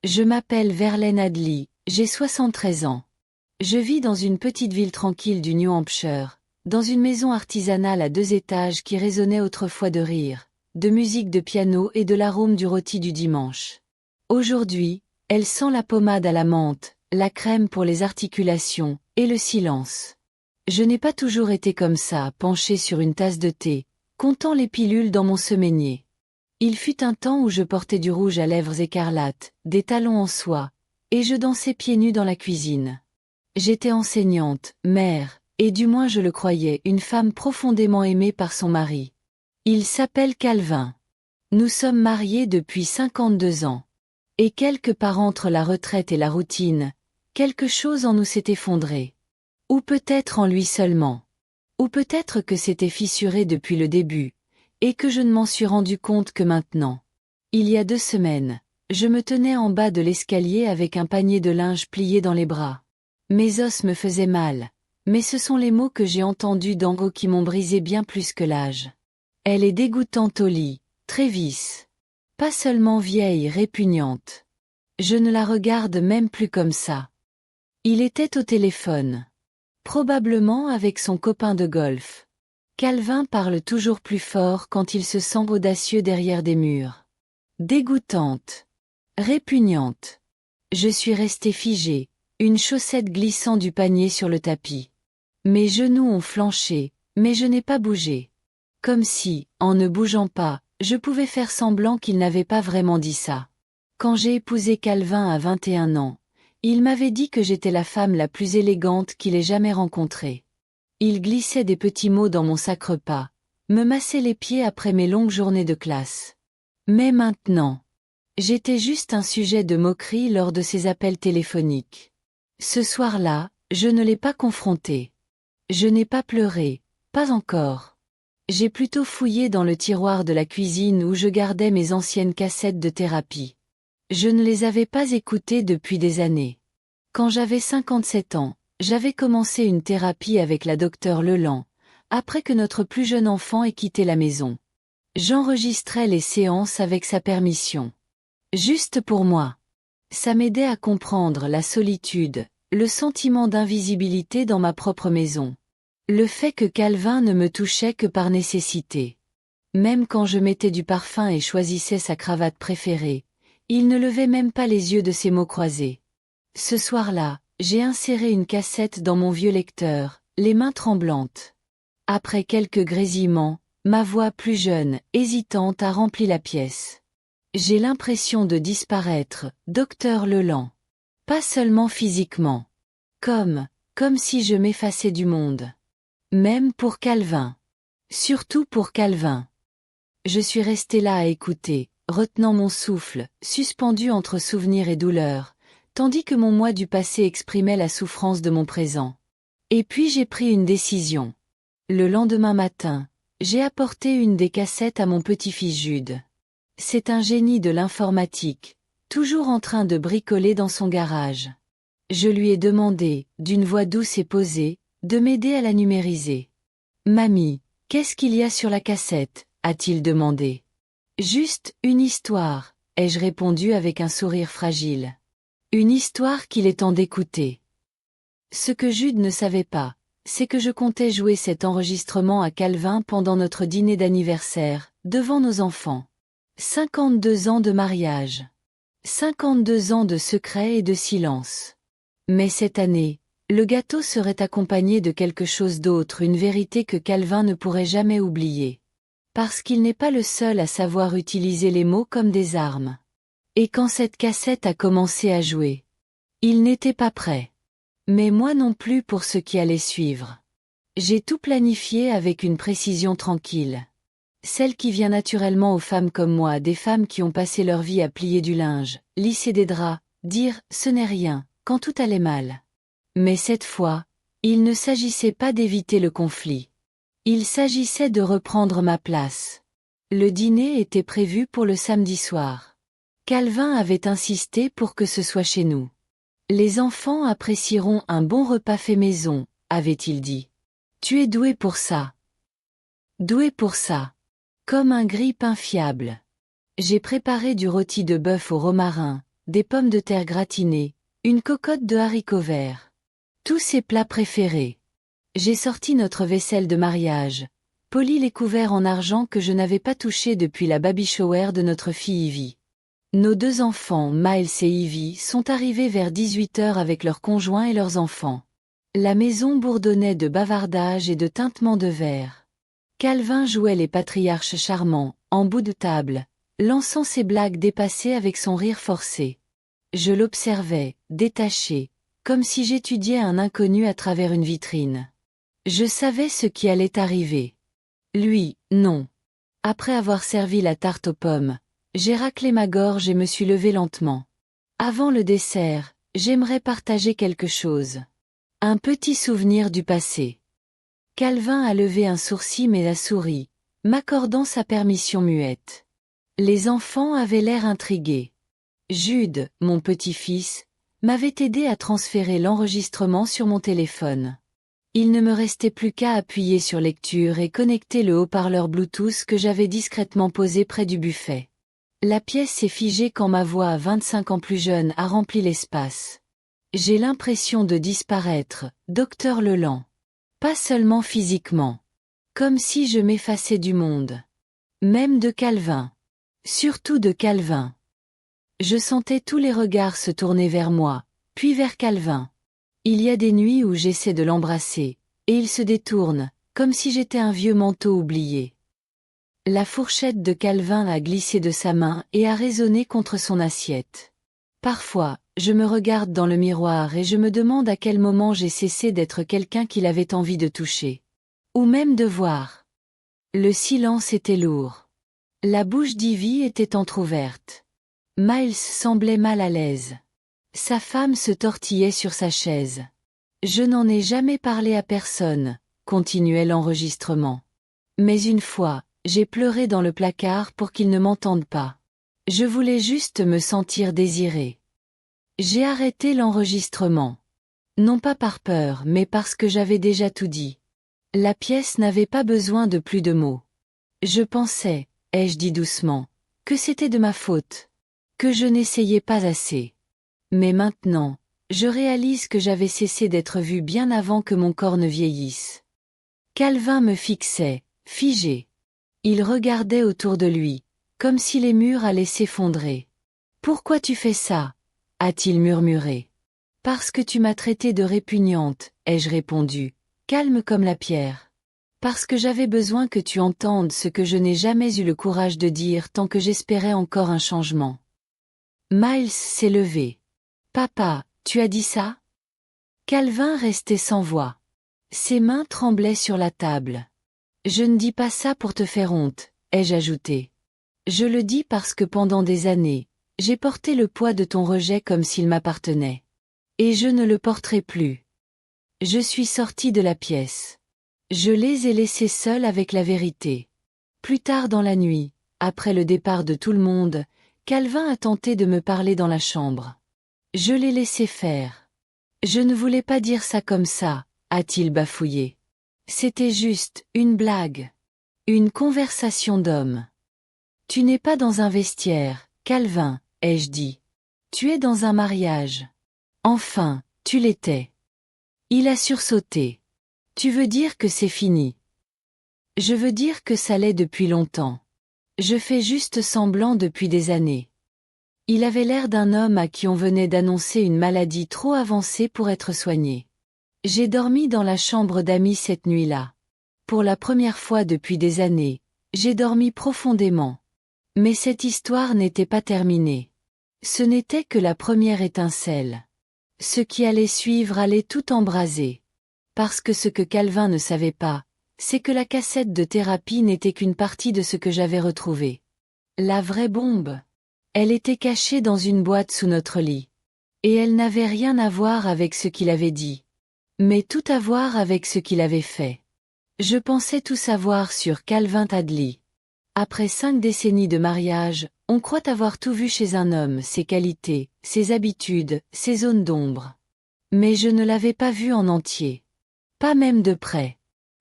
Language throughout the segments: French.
Je m'appelle Verlaine Adly, j'ai 73 ans. Je vis dans une petite ville tranquille du New Hampshire, dans une maison artisanale à 2 étages qui résonnait autrefois de rire, de musique de piano et de l'arôme du rôti du dimanche. Aujourd'hui, elle sent la pommade à la menthe, la crème pour les articulations, et le silence. Je n'ai pas toujours été comme ça, penché sur une tasse de thé, comptant les pilules dans mon semainier. Il fut un temps où je portais du rouge à lèvres écarlates, des talons en soie, et je dansais pieds nus dans la cuisine. J'étais enseignante, mère, et du moins je le croyais, une femme profondément aimée par son mari. Il s'appelle Calvin. Nous sommes mariés depuis 52 ans. Et quelque part entre la retraite et la routine, quelque chose en nous s'est effondré. Ou peut-être en lui seulement. Ou peut-être que c'était fissuré depuis le début, et que je ne m'en suis rendu compte que maintenant. Il y a 2 semaines, je me tenais en bas de l'escalier avec un panier de linge plié dans les bras. Mes os me faisaient mal, mais ce sont les mots que j'ai entendus d'Ango qui m'ont brisé bien plus que l'âge. Elle est dégoûtante au lit, Travis. Pas seulement vieille, répugnante. Je ne la regarde même plus comme ça. Il était au téléphone. Probablement avec son copain de golf. Calvin parle toujours plus fort quand il se sent audacieux derrière des murs. Dégoûtante. Répugnante. Je suis restée figée, une chaussette glissant du panier sur le tapis. Mes genoux ont flanché, mais je n'ai pas bougé. Comme si, en ne bougeant pas, je pouvais faire semblant qu'il n'avait pas vraiment dit ça. Quand j'ai épousé Calvin à 21 ans, il m'avait dit que j'étais la femme la plus élégante qu'il ait jamais rencontrée. Il glissait des petits mots dans mon sacre-pas, me massait les pieds après mes longues journées de classe. Mais maintenant, j'étais juste un sujet de moquerie lors de ses appels téléphoniques. Ce soir-là, je ne l'ai pas confronté. Je n'ai pas pleuré, pas encore. J'ai plutôt fouillé dans le tiroir de la cuisine où je gardais mes anciennes cassettes de thérapie. Je ne les avais pas écoutées depuis des années. Quand j'avais 57 ans, j'avais commencé une thérapie avec la docteure Leland, après que notre plus jeune enfant ait quitté la maison. J'enregistrais les séances avec sa permission. Juste pour moi. Ça m'aidait à comprendre la solitude, le sentiment d'invisibilité dans ma propre maison. Le fait que Calvin ne me touchait que par nécessité. Même quand je mettais du parfum et choisissais sa cravate préférée, il ne levait même pas les yeux de ses mots croisés. Ce soir-là, j'ai inséré une cassette dans mon vieux lecteur, les mains tremblantes. Après quelques grésillements, ma voix plus jeune, hésitante a rempli la pièce. J'ai l'impression de disparaître, docteur Leland. Pas seulement physiquement. Comme si je m'effaçais du monde. Même pour Calvin. Surtout pour Calvin. Je suis restée là à écouter, retenant mon souffle, suspendu entre souvenir et douleur, tandis que mon moi du passé exprimait la souffrance de mon présent. Et puis j'ai pris une décision. Le lendemain matin, j'ai apporté une des cassettes à mon petit-fils Jude. C'est un génie de l'informatique, toujours en train de bricoler dans son garage. Je lui ai demandé, d'une voix douce et posée, de m'aider à la numériser. « Mamie, qu'est-ce qu'il y a sur la cassette ?» a-t-il demandé. « Juste une histoire », ai-je répondu avec un sourire fragile. Une histoire qu'il est temps d'écouter. Ce que Jude ne savait pas, c'est que je comptais jouer cet enregistrement à Calvin pendant notre dîner d'anniversaire, devant nos enfants. 52 ans de mariage. 52 ans de secret et de silence. Mais cette année, le gâteau serait accompagné de quelque chose d'autre, une vérité que Calvin ne pourrait jamais oublier. Parce qu'il n'est pas le seul à savoir utiliser les mots comme des armes. Et quand cette cassette a commencé à jouer, il n'était pas prêt. Mais moi non plus pour ce qui allait suivre. J'ai tout planifié avec une précision tranquille. Celle qui vient naturellement aux femmes comme moi, des femmes qui ont passé leur vie à plier du linge, lisser des draps, dire « ce n'est rien » quand tout allait mal. Mais cette fois, il ne s'agissait pas d'éviter le conflit. Il s'agissait de reprendre ma place. Le dîner était prévu pour le samedi soir. Calvin avait insisté pour que ce soit chez nous. Les enfants apprécieront un bon repas fait maison, avait-il dit. Tu es doué pour ça. Doué pour ça. Comme un grille-pain fiable. J'ai préparé du rôti de bœuf au romarin, des pommes de terre gratinées, une cocotte de haricots verts. Tous ses plats préférés. J'ai sorti notre vaisselle de mariage, poli les couverts en argent que je n'avais pas touchés depuis la baby shower de notre fille Ivy. Nos 2 enfants, Miles et Ivy, sont arrivés vers 18 heures avec leurs conjoints et leurs enfants. La maison bourdonnait de bavardages et de tintements de verre. Calvin jouait les patriarches charmants, en bout de table, lançant ses blagues dépassées avec son rire forcé. Je l'observais, détaché, comme si j'étudiais un inconnu à travers une vitrine. Je savais ce qui allait arriver. Lui, non. Après avoir servi la tarte aux pommes, j'ai raclé ma gorge et me suis levé lentement. Avant le dessert, j'aimerais partager quelque chose. Un petit souvenir du passé. Calvin a levé un sourcil mais a souri, m'accordant sa permission muette. Les enfants avaient l'air intrigués. Jude, mon petit-fils, m'avait aidé à transférer l'enregistrement sur mon téléphone. Il ne me restait plus qu'à appuyer sur lecture et connecter le haut-parleur Bluetooth que j'avais discrètement posé près du buffet. La pièce s'est figée quand ma voix à 25 ans plus jeune a rempli l'espace. J'ai l'impression de disparaître, docteur Leland. Pas seulement physiquement. Comme si je m'effaçais du monde. Même de Calvin. Surtout de Calvin. Je sentais tous les regards se tourner vers moi, puis vers Calvin. Il y a des nuits où j'essaie de l'embrasser, et il se détourne, comme si j'étais un vieux manteau oublié. La fourchette de Calvin a glissé de sa main et a résonné contre son assiette. Parfois, je me regarde dans le miroir et je me demande à quel moment j'ai cessé d'être quelqu'un qu'il avait envie de toucher. Ou même de voir. Le silence était lourd. La bouche d'Ivy était entr'ouverte. Miles semblait mal à l'aise. Sa femme se tortillait sur sa chaise. Je n'en ai jamais parlé à personne, continuait l'enregistrement. Mais une fois, j'ai pleuré dans le placard pour qu'ils ne m'entendent pas. Je voulais juste me sentir désirée. J'ai arrêté l'enregistrement. Non pas par peur mais parce que j'avais déjà tout dit. La pièce n'avait pas besoin de plus de mots. Je pensais, ai-je dit doucement, que c'était de ma faute. Que je n'essayais pas assez. Mais maintenant, je réalise que j'avais cessé d'être vue bien avant que mon corps ne vieillisse. Calvin me fixait, figé. Il regardait autour de lui, comme si les murs allaient s'effondrer. « Pourquoi tu fais ça ?» a-t-il murmuré. « Parce que tu m'as traitée de répugnante, ai-je répondu, calme comme la pierre. Parce que j'avais besoin que tu entendes ce que je n'ai jamais eu le courage de dire tant que j'espérais encore un changement. » Miles s'est levé. « Papa, tu as dit ça ?» Calvin restait sans voix. Ses mains tremblaient sur la table. « Je ne dis pas ça pour te faire honte, » ai-je ajouté. « Je le dis parce que pendant des années, j'ai porté le poids de ton rejet comme s'il m'appartenait. Et je ne le porterai plus. » Je suis sorti de la pièce. Je les ai laissés seuls avec la vérité. Plus tard dans la nuit, après le départ de tout le monde, Calvin a tenté de me parler dans la chambre. Je l'ai laissé faire. « Je ne voulais pas dire ça comme ça, » a-t-il bafouillé. C'était juste une blague. Une conversation d'homme. Tu n'es pas dans un vestiaire, Calvin, ai-je dit. Tu es dans un mariage. Enfin, tu l'étais. Il a sursauté. Tu veux dire que c'est fini? Je veux dire que ça l'est depuis longtemps. Je fais juste semblant depuis des années. Il avait l'air d'un homme à qui on venait d'annoncer une maladie trop avancée pour être soignée. J'ai dormi dans la chambre d'amis cette nuit-là. Pour la première fois depuis des années, j'ai dormi profondément. Mais cette histoire n'était pas terminée. Ce n'était que la première étincelle. Ce qui allait suivre allait tout embraser. Parce que ce que Calvin ne savait pas, c'est que la cassette de thérapie n'était qu'une partie de ce que j'avais retrouvé. La vraie bombe. Elle était cachée dans une boîte sous notre lit. Et elle n'avait rien à voir avec ce qu'il avait dit. Mais tout à voir avec ce qu'il avait fait. Je pensais tout savoir sur Calvin Tadley. Après 5 décennies de mariage, on croit avoir tout vu chez un homme, ses qualités, ses habitudes, ses zones d'ombre. Mais je ne l'avais pas vu en entier. Pas même de près.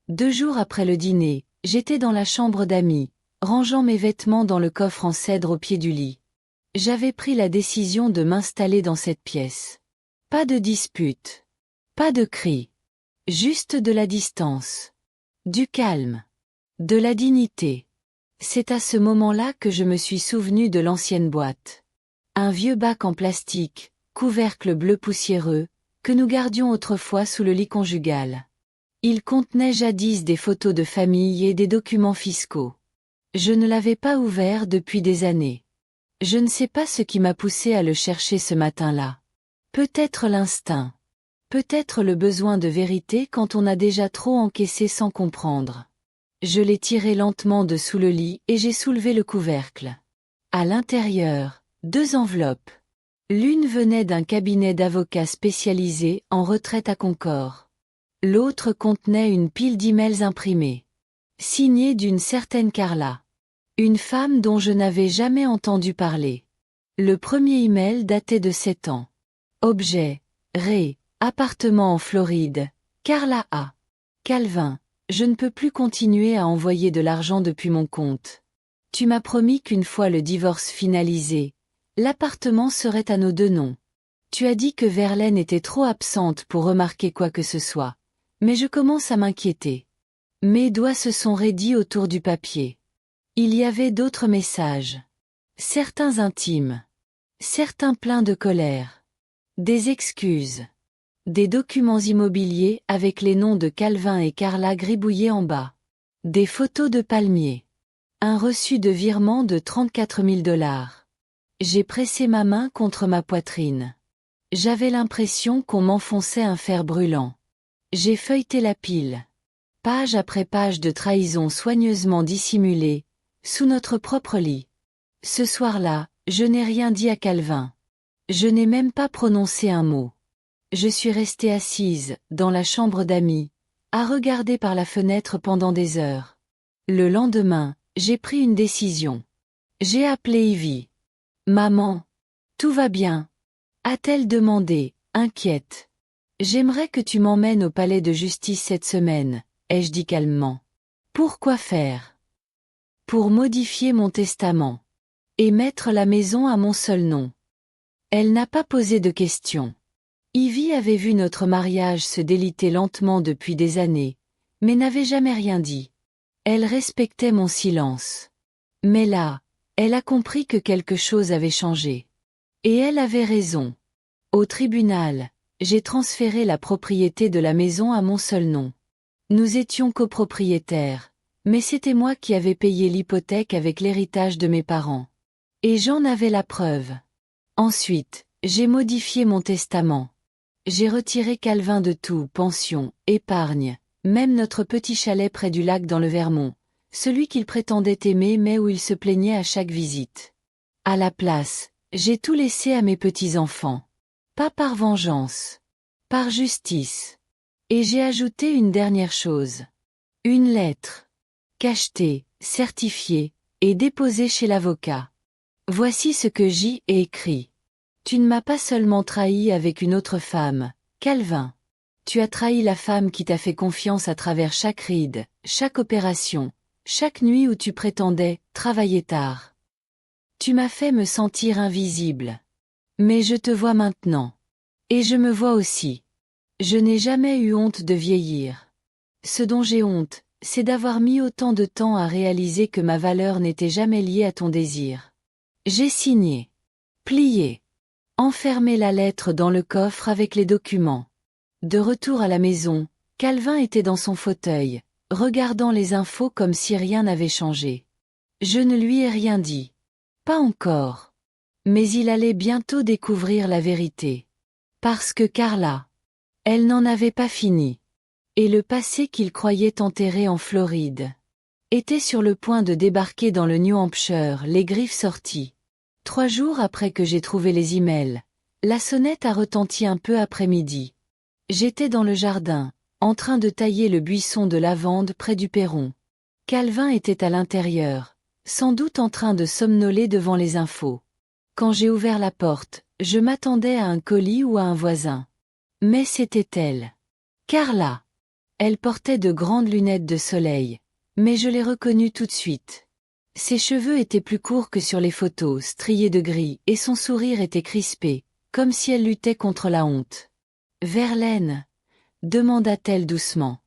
2 jours après le dîner, j'étais dans la chambre d'amis, rangeant mes vêtements dans le coffre en cèdre au pied du lit. J'avais pris la décision de m'installer dans cette pièce. Pas de dispute. Pas de cris. Juste de la distance. Du calme. De la dignité. C'est à ce moment-là que je me suis souvenu de l'ancienne boîte. Un vieux bac en plastique, couvercle bleu poussiéreux, que nous gardions autrefois sous le lit conjugal. Il contenait jadis des photos de famille et des documents fiscaux. Je ne l'avais pas ouvert depuis des années. Je ne sais pas ce qui m'a poussé à le chercher ce matin-là. Peut-être l'instinct. Peut-être le besoin de vérité quand on a déjà trop encaissé sans comprendre. Je l'ai tiré lentement de sous le lit et j'ai soulevé le couvercle. À l'intérieur, 2 enveloppes. L'une venait d'un cabinet d'avocats spécialisé en retraite à Concorde. L'autre contenait une pile d'emails imprimés. Signés d'une certaine Carla. Une femme dont je n'avais jamais entendu parler. Le premier email datait de 7 ans. Objet. Ré. Appartement en Floride. Carla A. Calvin. Je ne peux plus continuer à envoyer de l'argent depuis mon compte. Tu m'as promis qu'une fois le divorce finalisé, l'appartement serait à nos 2 noms. Tu as dit que Verlaine était trop absente pour remarquer quoi que ce soit. Mais je commence à m'inquiéter. Mes doigts se sont raidis autour du papier. Il y avait d'autres messages. Certains intimes. Certains pleins de colère. Des excuses. Des documents immobiliers avec les noms de Calvin et Carla gribouillés en bas. Des photos de palmiers. Un reçu de virement de 34 000 $. J'ai pressé ma main contre ma poitrine. J'avais l'impression qu'on m'enfonçait un fer brûlant. J'ai feuilleté la pile. Page après page de trahison soigneusement dissimulée, sous notre propre lit. Ce soir-là, je n'ai rien dit à Calvin. Je n'ai même pas prononcé un mot. Je suis restée assise, dans la chambre d'amis, à regarder par la fenêtre pendant des heures. Le lendemain, j'ai pris une décision. J'ai appelé Ivy. « Maman, tout va bien ?» a-t-elle demandé, inquiète. « J'aimerais que tu m'emmènes au palais de justice cette semaine, » ai-je dit calmement. « Pourquoi faire ? » « Pour modifier mon testament. Et mettre la maison à mon seul nom. » Elle n'a pas posé de questions. Ivy avait vu notre mariage se déliter lentement depuis des années, mais n'avait jamais rien dit. Elle respectait mon silence. Mais là, elle a compris que quelque chose avait changé. Et elle avait raison. Au tribunal, j'ai transféré la propriété de la maison à mon seul nom. Nous étions copropriétaires, mais c'était moi qui avais payé l'hypothèque avec l'héritage de mes parents. Et j'en avais la preuve. Ensuite, j'ai modifié mon testament. J'ai retiré Calvin de tout, pension, épargne, même notre petit chalet près du lac dans le Vermont, celui qu'il prétendait aimer mais où il se plaignait à chaque visite. À la place, j'ai tout laissé à mes petits-enfants. Pas par vengeance. Par justice. Et j'ai ajouté une dernière chose. Une lettre. Cachetée, certifiée, et déposée chez l'avocat. Voici ce que j'y ai écrit. Tu ne m'as pas seulement trahi avec une autre femme, Calvin. Tu as trahi la femme qui t'a fait confiance à travers chaque ride, chaque opération, chaque nuit où tu prétendais travailler tard. Tu m'as fait me sentir invisible. Mais je te vois maintenant. Et je me vois aussi. Je n'ai jamais eu honte de vieillir. Ce dont j'ai honte, c'est d'avoir mis autant de temps à réaliser que ma valeur n'était jamais liée à ton désir. J'ai signé. Plié. Enfermé la lettre dans le coffre avec les documents. De retour à la maison, Calvin était dans son fauteuil, regardant les infos comme si rien n'avait changé. Je ne lui ai rien dit. Pas encore. Mais il allait bientôt découvrir la vérité. Parce que Carla, elle n'en avait pas fini. Et le passé qu'il croyait enterré en Floride était sur le point de débarquer dans le New Hampshire, les griffes sorties. 3 jours après que j'ai trouvé les emails, la sonnette a retenti un peu après-midi. J'étais dans le jardin, en train de tailler le buisson de lavande près du perron. Calvin était à l'intérieur, sans doute en train de somnoler devant les infos. Quand j'ai ouvert la porte, je m'attendais à un colis ou à un voisin. Mais c'était elle. Carla. Elle portait de grandes lunettes de soleil, mais je l'ai reconnue tout de suite. Ses cheveux étaient plus courts que sur les photos, striés de gris, et son sourire était crispé, comme si elle luttait contre la honte. Verlaine? Demanda-t-elle doucement.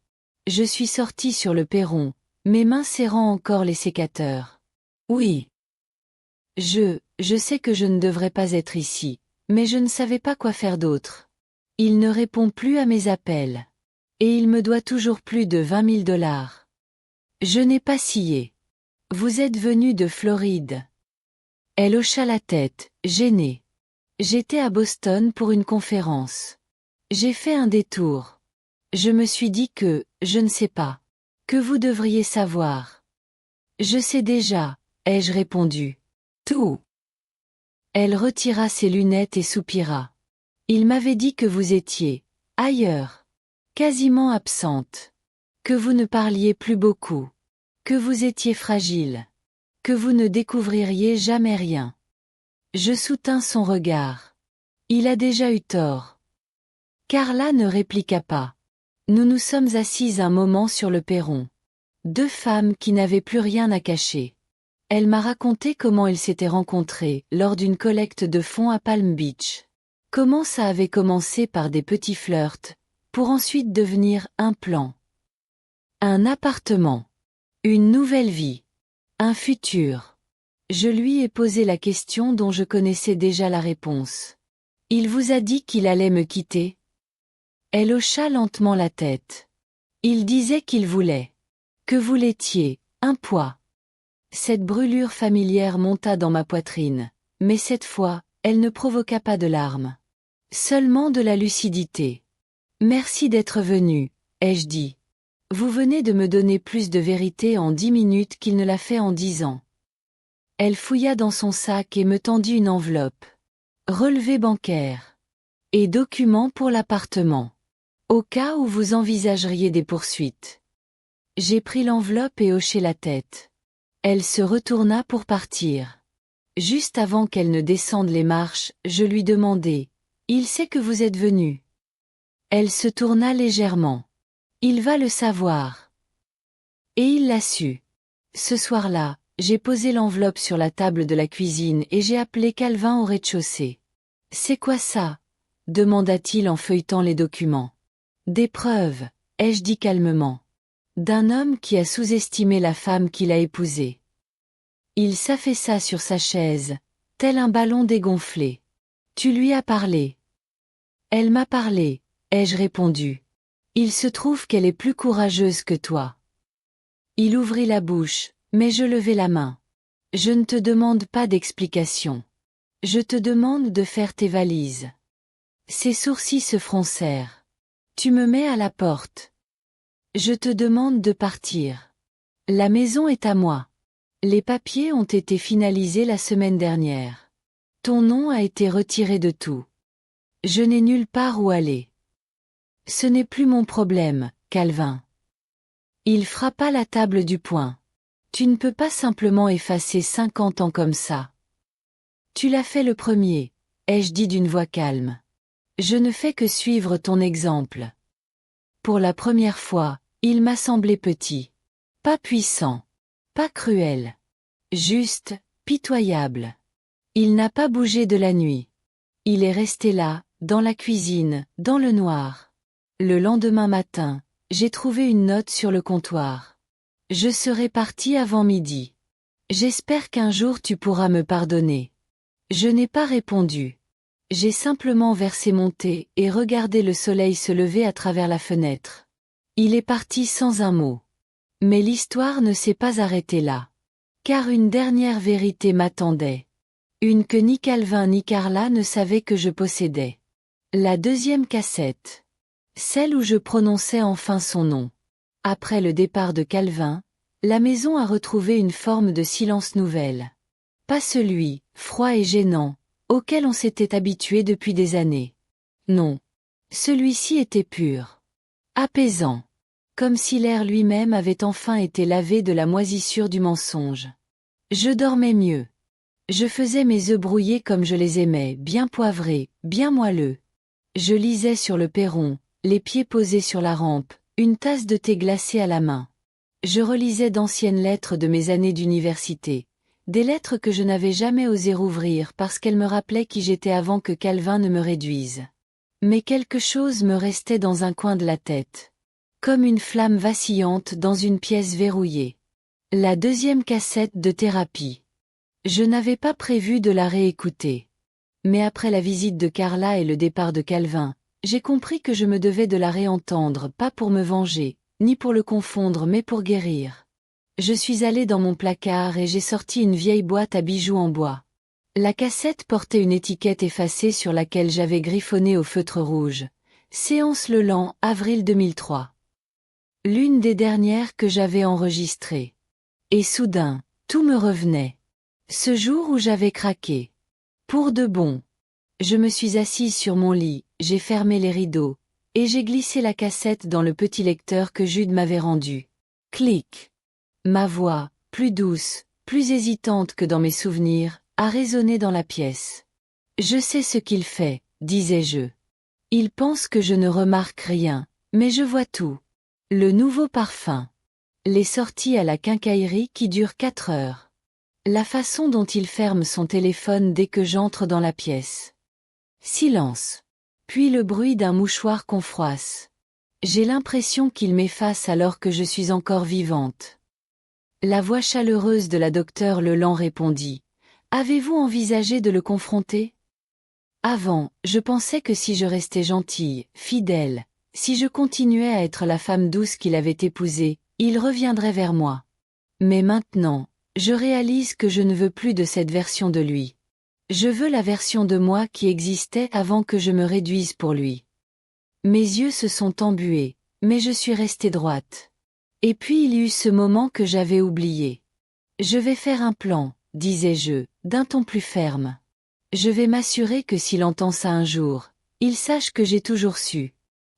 Je suis sortie sur le perron, mes mains serrant encore les sécateurs. Oui. Je sais que je ne devrais pas être ici, mais je ne savais pas quoi faire d'autre. Il ne répond plus à mes appels. Et il me doit toujours plus de 20 000 $. Je n'ai pas scié. Vous êtes venu de Floride. Elle hocha la tête, gênée. J'étais à Boston pour une conférence. J'ai fait un détour. Je me suis dit que, je ne sais pas, que vous devriez savoir. Je sais déjà, ai-je répondu. Tout. Elle retira ses lunettes et soupira. Il m'avait dit que vous étiez, ailleurs, quasiment absente. Que vous ne parliez plus beaucoup. Que vous étiez fragile. Que vous ne découvririez jamais rien. Je soutins son regard. Il a déjà eu tort. Carla ne répliqua pas. Nous nous sommes assises un moment sur le perron. Deux femmes qui n'avaient plus rien à cacher. Elle m'a raconté comment ils s'étaient rencontrés lors d'une collecte de fonds à Palm Beach. Comment ça avait commencé par des petits flirts, pour ensuite devenir un plan. Un appartement. Une nouvelle vie. Un futur. Je lui ai posé la question dont je connaissais déjà la réponse. Il vous a dit qu'il allait me quitter? Elle hocha lentement la tête. Il disait qu'il voulait. Que vous l'étiez, un poids. Cette brûlure familière monta dans ma poitrine, mais cette fois, elle ne provoqua pas de larmes. Seulement de la lucidité. Merci d'être venu, ai-je dit. Vous venez de me donner plus de vérité en 10 minutes qu'il ne l'a fait en 10 ans. Elle fouilla dans son sac et me tendit une enveloppe. Relevé bancaire. Et documents pour l'appartement. Au cas où vous envisageriez des poursuites. J'ai pris l'enveloppe et hoché la tête. Elle se retourna pour partir. Juste avant qu'elle ne descende les marches, je lui demandai. Il sait que vous êtes venu. Elle se tourna légèrement. Il va le savoir. Et il l'a su. Ce soir-là, j'ai posé l'enveloppe sur la table de la cuisine et j'ai appelé Calvin au rez-de-chaussée. C'est quoi ça? Demanda-t-il en feuilletant les documents. Des preuves, ai-je dit calmement. D'un homme qui a sous-estimé la femme qu'il a épousée. Il s'affaissa sur sa chaise, tel un ballon dégonflé. Tu lui as parlé? Elle m'a parlé, ai-je répondu. Il se trouve qu'elle est plus courageuse que toi. Il ouvrit la bouche, mais je levai la main. Je ne te demande pas d'explication. Je te demande de faire tes valises. Ses sourcils se froncèrent. Tu me mets à la porte. Je te demande de partir. La maison est à moi. Les papiers ont été finalisés la semaine dernière. Ton nom a été retiré de tout. Je n'ai nulle part où aller. Ce n'est plus mon problème, Calvin. Il frappa la table du poing. Tu ne peux pas simplement effacer 50 ans comme ça. Tu l'as fait le premier, ai-je dit d'une voix calme. Je ne fais que suivre ton exemple. Pour la première fois, il m'a semblé petit. Pas puissant. Pas cruel. Juste, pitoyable. Il n'a pas bougé de la nuit. Il est resté là, dans la cuisine, dans le noir. Le lendemain matin, j'ai trouvé une note sur le comptoir. Je serai parti avant midi. J'espère qu'un jour tu pourras me pardonner. Je n'ai pas répondu. J'ai simplement versé mon thé et regardé le soleil se lever à travers la fenêtre. Il est parti sans un mot. Mais l'histoire ne s'est pas arrêtée là. Car une dernière vérité m'attendait. Une que ni Calvin ni Carla ne savaient que je possédais. La deuxième cassette. Celle où je prononçais enfin son nom. Après le départ de Calvin, la maison a retrouvé une forme de silence nouvelle. Pas celui, froid et gênant, auquel on s'était habitué depuis des années. Non. Celui-ci était pur. Apaisant. Comme si l'air lui-même avait enfin été lavé de la moisissure du mensonge. Je dormais mieux. Je faisais mes œufs brouillés comme je les aimais, bien poivrés, bien moelleux. Je lisais sur le perron, les pieds posés sur la rampe, une tasse de thé glacé à la main. Je relisais d'anciennes lettres de mes années d'université. Des lettres que je n'avais jamais osé rouvrir parce qu'elles me rappelaient qui j'étais avant que Calvin ne me réduise. Mais quelque chose me restait dans un coin de la tête. Comme une flamme vacillante dans une pièce verrouillée. La deuxième cassette de thérapie. Je n'avais pas prévu de la réécouter. Mais après la visite de Carla et le départ de Calvin, j'ai compris que je me devais de la réentendre, pas pour me venger, ni pour le confondre mais pour guérir. Je suis allé dans mon placard et j'ai sorti une vieille boîte à bijoux en bois. La cassette portait une étiquette effacée sur laquelle j'avais griffonné au feutre rouge. Séance Leland, avril 2003. L'une des dernières que j'avais enregistrées. Et soudain, tout me revenait. Ce jour où j'avais craqué. Pour de bon. Je me suis assise sur mon lit, j'ai fermé les rideaux, et j'ai glissé la cassette dans le petit lecteur que Jude m'avait rendu. Clic. Ma voix, plus douce, plus hésitante que dans mes souvenirs, a résonné dans la pièce. Je sais ce qu'il fait, disais-je. Il pense que je ne remarque rien, mais je vois tout. Le nouveau parfum. Les sorties à la quincaillerie qui durent 4 heures. La façon dont il ferme son téléphone dès que j'entre dans la pièce. Silence. Puis le bruit d'un mouchoir qu'on froisse. J'ai l'impression qu'il m'efface alors que je suis encore vivante. La voix chaleureuse de la docteure Leland répondit. Avez-vous envisagé de le confronter? Avant, je pensais que si je restais gentille, fidèle, si je continuais à être la femme douce qu'il avait épousée, il reviendrait vers moi. Mais maintenant, je réalise que je ne veux plus de cette version de lui. Je veux la version de moi qui existait avant que je me réduise pour lui. Mes yeux se sont embués, mais je suis restée droite. Et puis il y eut ce moment que j'avais oublié. Je vais faire un plan, disais-je, d'un ton plus ferme. Je vais m'assurer que s'il entend ça un jour, il sache que j'ai toujours su.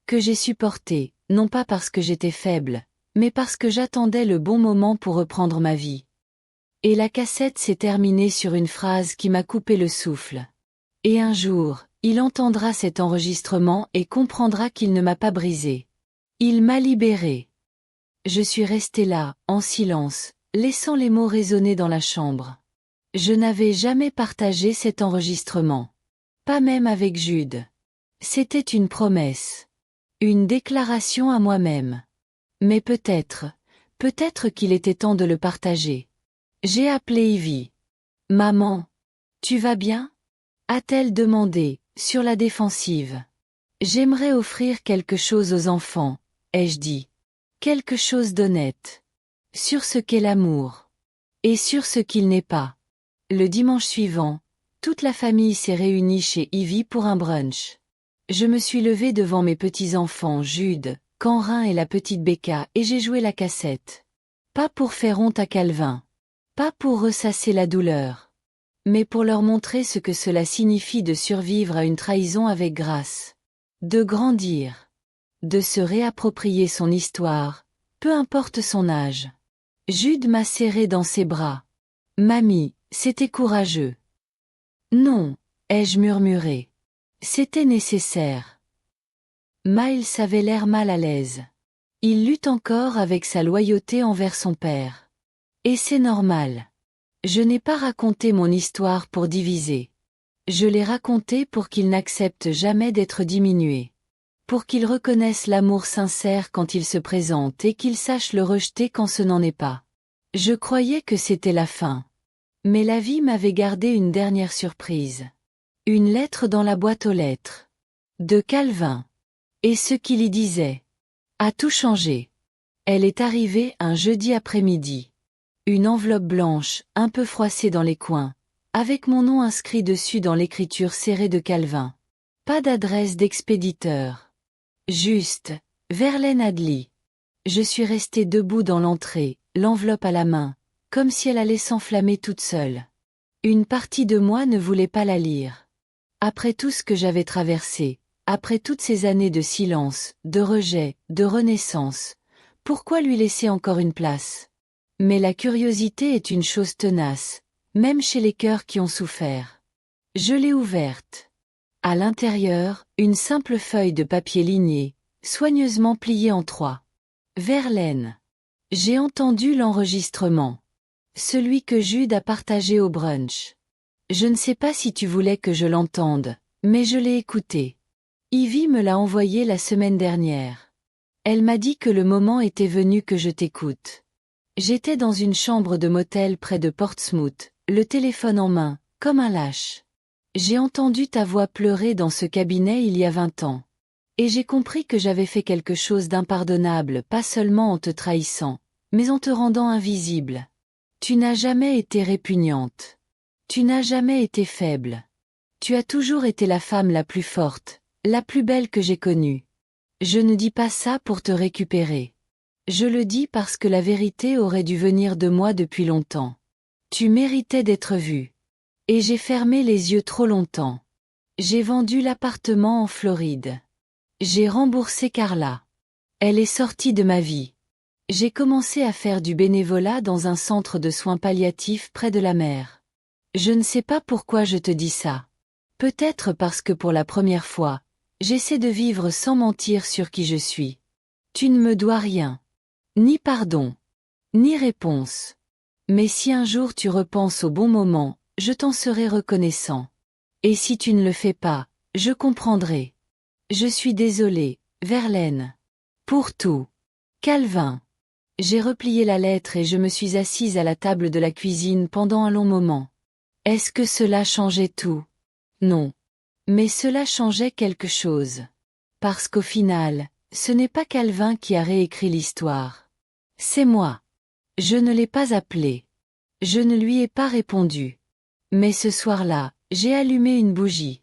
Que j'ai supporté, non pas parce que j'étais faible, mais parce que j'attendais le bon moment pour reprendre ma vie. Et la cassette s'est terminée sur une phrase qui m'a coupé le souffle. Et un jour, il entendra cet enregistrement et comprendra qu'il ne m'a pas brisé. Il m'a libérée. Je suis restée là, en silence, laissant les mots résonner dans la chambre. Je n'avais jamais partagé cet enregistrement. Pas même avec Jude. C'était une promesse. Une déclaration à moi-même. Mais peut-être qu'il était temps de le partager. J'ai appelé Ivy. Maman, tu vas bien? A-t-elle demandé, sur la défensive. J'aimerais offrir quelque chose aux enfants, ai-je dit. Quelque chose d'honnête. Sur ce qu'est l'amour. Et sur ce qu'il n'est pas. Le dimanche suivant, toute la famille s'est réunie chez Ivy pour un brunch. Je me suis levée devant mes petits-enfants Jude, Canrin et la petite Becca et j'ai joué la cassette. Pas pour faire honte à Calvin. Pas pour ressasser la douleur. Mais pour leur montrer ce que cela signifie de survivre à une trahison avec grâce. De grandir. De se réapproprier son histoire, peu importe son âge. Jude m'a serré dans ses bras. Mamie, c'était courageux. Non, ai-je murmuré. C'était nécessaire. Miles avait l'air mal à l'aise. Il lutte encore avec sa loyauté envers son père. Et c'est normal. Je n'ai pas raconté mon histoire pour diviser. Je l'ai racontée pour qu'il n'accepte jamais d'être diminué. Pour qu'il reconnaisse l'amour sincère quand il se présente et qu'il sache le rejeter quand ce n'en est pas. Je croyais que c'était la fin. Mais la vie m'avait gardé une dernière surprise. Une lettre dans la boîte aux lettres. De Calvin. Et ce qu'il y disait a tout changé. Elle est arrivée un jeudi après-midi. Une enveloppe blanche, un peu froissée dans les coins, avec mon nom inscrit dessus dans l'écriture serrée de Calvin. Pas d'adresse d'expéditeur. Juste, Verlaine Adly. Je suis restée debout dans l'entrée, l'enveloppe à la main, comme si elle allait s'enflammer toute seule. Une partie de moi ne voulait pas la lire. Après tout ce que j'avais traversé, après toutes ces années de silence, de rejet, de renaissance, pourquoi lui laisser encore une place? Mais la curiosité est une chose tenace, même chez les cœurs qui ont souffert. Je l'ai ouverte. À l'intérieur, une simple feuille de papier ligné, soigneusement pliée en 3. Verlaine. J'ai entendu l'enregistrement. Celui que Jude a partagé au brunch. Je ne sais pas si tu voulais que je l'entende, mais je l'ai écouté. Ivy me l'a envoyé la semaine dernière. Elle m'a dit que le moment était venu que je t'écoute. J'étais dans une chambre de motel près de Portsmouth, le téléphone en main, comme un lâche. J'ai entendu ta voix pleurer dans ce cabinet il y a 20 ans. Et j'ai compris que j'avais fait quelque chose d'impardonnable, pas seulement en te trahissant, mais en te rendant invisible. Tu n'as jamais été répugnante. Tu n'as jamais été faible. Tu as toujours été la femme la plus forte, la plus belle que j'ai connue. Je ne dis pas ça pour te récupérer. Je le dis parce que la vérité aurait dû venir de moi depuis longtemps. Tu méritais d'être vue. Et j'ai fermé les yeux trop longtemps. J'ai vendu l'appartement en Floride. J'ai remboursé Carla. Elle est sortie de ma vie. J'ai commencé à faire du bénévolat dans un centre de soins palliatifs près de la mer. Je ne sais pas pourquoi je te dis ça. Peut-être parce que pour la première fois, j'essaie de vivre sans mentir sur qui je suis. Tu ne me dois rien. Ni pardon. Ni réponse. Mais si un jour tu repenses au bon moment, je t'en serai reconnaissant. Et si tu ne le fais pas, je comprendrai. Je suis désolée, Verlaine. Pour tout. Calvin. J'ai replié la lettre et je me suis assise à la table de la cuisine pendant un long moment. Est-ce que cela changeait tout? Non. Mais cela changeait quelque chose. Parce qu'au final, ce n'est pas Calvin qui a réécrit l'histoire. C'est moi. Je ne l'ai pas appelé. Je ne lui ai pas répondu. Mais ce soir-là, j'ai allumé une bougie.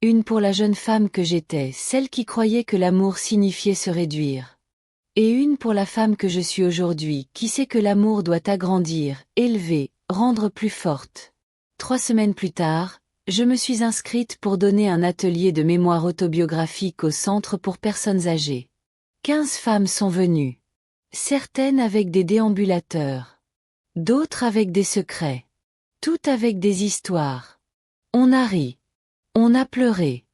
Une pour la jeune femme que j'étais, celle qui croyait que l'amour signifiait se réduire. Et une pour la femme que je suis aujourd'hui, qui sait que l'amour doit agrandir, élever, rendre plus forte. 3 semaines plus tard, je me suis inscrite pour donner un atelier de mémoire autobiographique au centre pour personnes âgées. 15 femmes sont venues. Certaines avec des déambulateurs. D'autres avec des secrets. Toutes avec des histoires. On a ri. On a pleuré.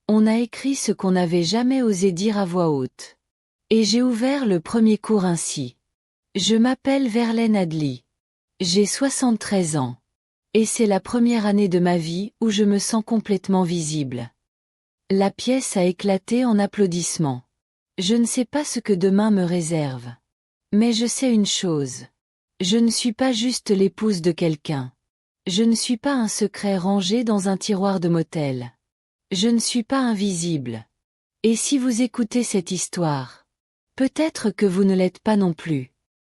On a écrit ce qu'on n'avait jamais osé dire à voix haute. Et j'ai ouvert le premier cours ainsi. Je m'appelle Verlaine Adly. J'ai 73 ans. Et c'est la première année de ma vie où je me sens complètement visible. La pièce a éclaté en applaudissements. Je ne sais pas ce que demain me réserve. Mais je sais une chose. Je ne suis pas juste l'épouse de quelqu'un. Je ne suis pas un secret rangé dans un tiroir de motel. Je ne suis pas invisible. Et si vous écoutez cette histoire, peut-être que vous ne l'êtes pas non plus.